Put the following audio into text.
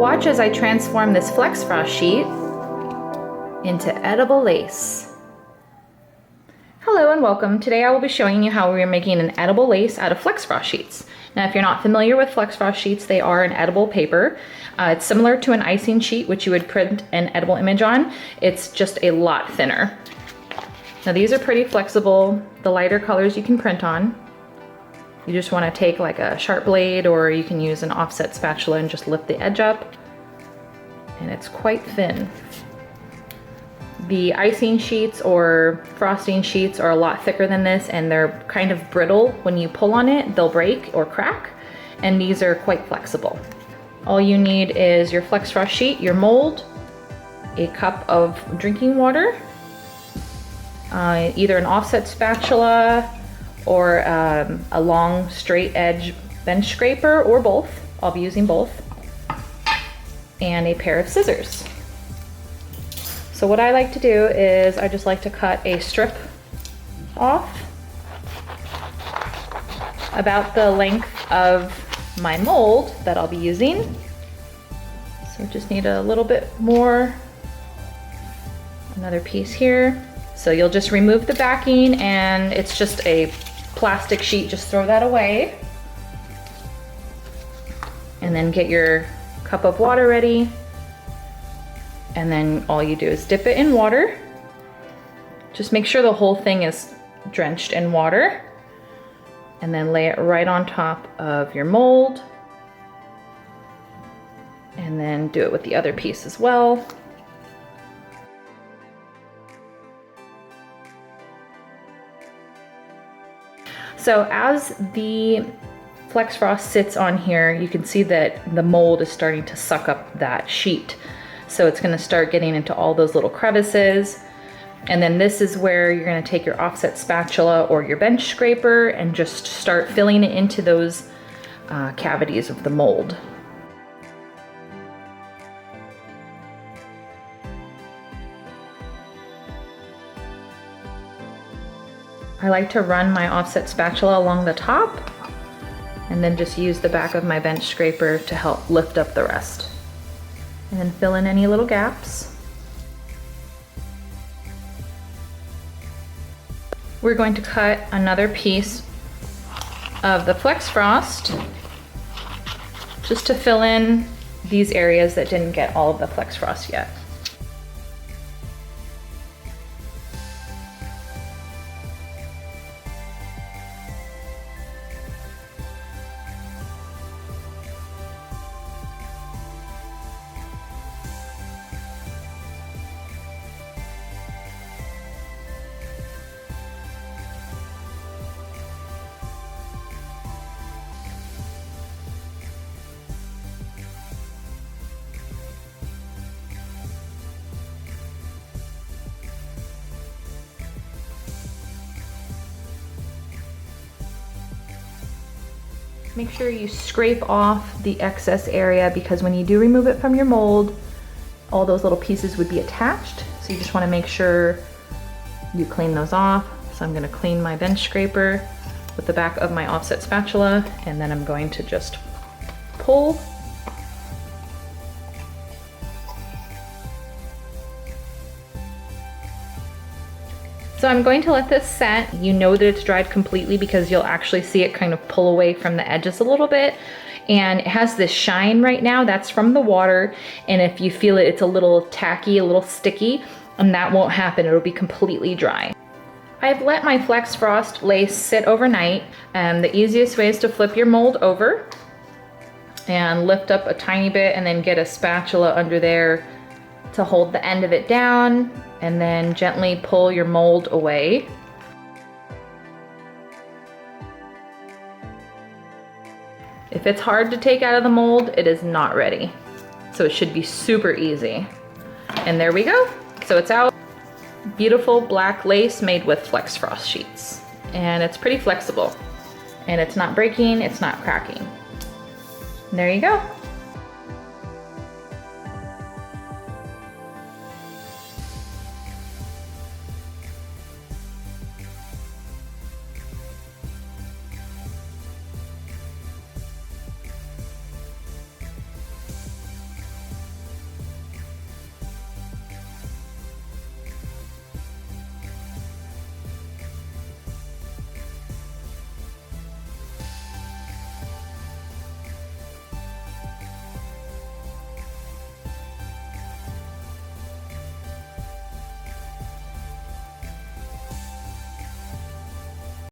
Watch as I transform this Flex Frost sheet into edible lace. Hello and welcome. Today I will be showing you how we are making an edible lace out of Flex Frost sheets. Now if you're not familiar with Flex Frost sheets, they are an edible paper. It's similar to an icing sheet which you would print an edible image on. It's just a lot thinner. Now these are pretty flexible. The lighter colors you can print on. You just want to take like a sharp blade, or you can use an offset spatula and just lift the edge up. And it's quite thin. The icing sheets or frosting sheets are a lot thicker than this, and they're kind of brittle. When you pull on it, they'll break or crack, and these are quite flexible. All you need is your Flex Frost sheet, your mold, a cup of drinking water, either an offset spatula or a long straight edge bench scraper, or both. I'll be using both, and a pair of scissors. So what I like to do is I just like to cut a strip off about the length of my mold that I'll be using. So just need a little bit more, another piece here. So you'll just remove the backing, and it's just a plastic sheet, just throw that away. And then get your cup of water ready. And then all you do is dip it in water. Just make sure the whole thing is drenched in water. And then lay it right on top of your mold. And then do it with the other piece as well. So as the Flex Frost sits on here, you can see that the mold is starting to suck up that sheet. So it's gonna start getting into all those little crevices. And then this is where you're gonna take your offset spatula or your bench scraper and just start filling it into those cavities of the mold. I like to run my offset spatula along the top and then just use the back of my bench scraper to help lift up the rest. And then fill in any little gaps. We're going to cut another piece of the Flex Frost just to fill in these areas that didn't get all of the Flex Frost yet. Make sure you scrape off the excess area, because when you do remove it from your mold, all those little pieces would be attached. So you just want to make sure you clean those off. So I'm going to clean my bench scraper with the back of my offset spatula, and then I'm going to just pull. So I'm going to let this set. You know that it's dried completely because you'll actually see it kind of pull away from the edges a little bit. And it has this shine right now, that's from the water. And if you feel it, it's a little tacky, a little sticky, and that won't happen. It'll be completely dry. I've let my Flex Frost lace sit overnight. And the easiest way is to flip your mold over and lift up a tiny bit, and then get a spatula under there to hold the end of it down, and then gently pull your mold away. If it's hard to take out of the mold, it is not ready. So it should be super easy. And there we go. So it's out. Beautiful black lace made with Flex Frost sheets. And it's pretty flexible. And it's not breaking, it's not cracking. And there you go.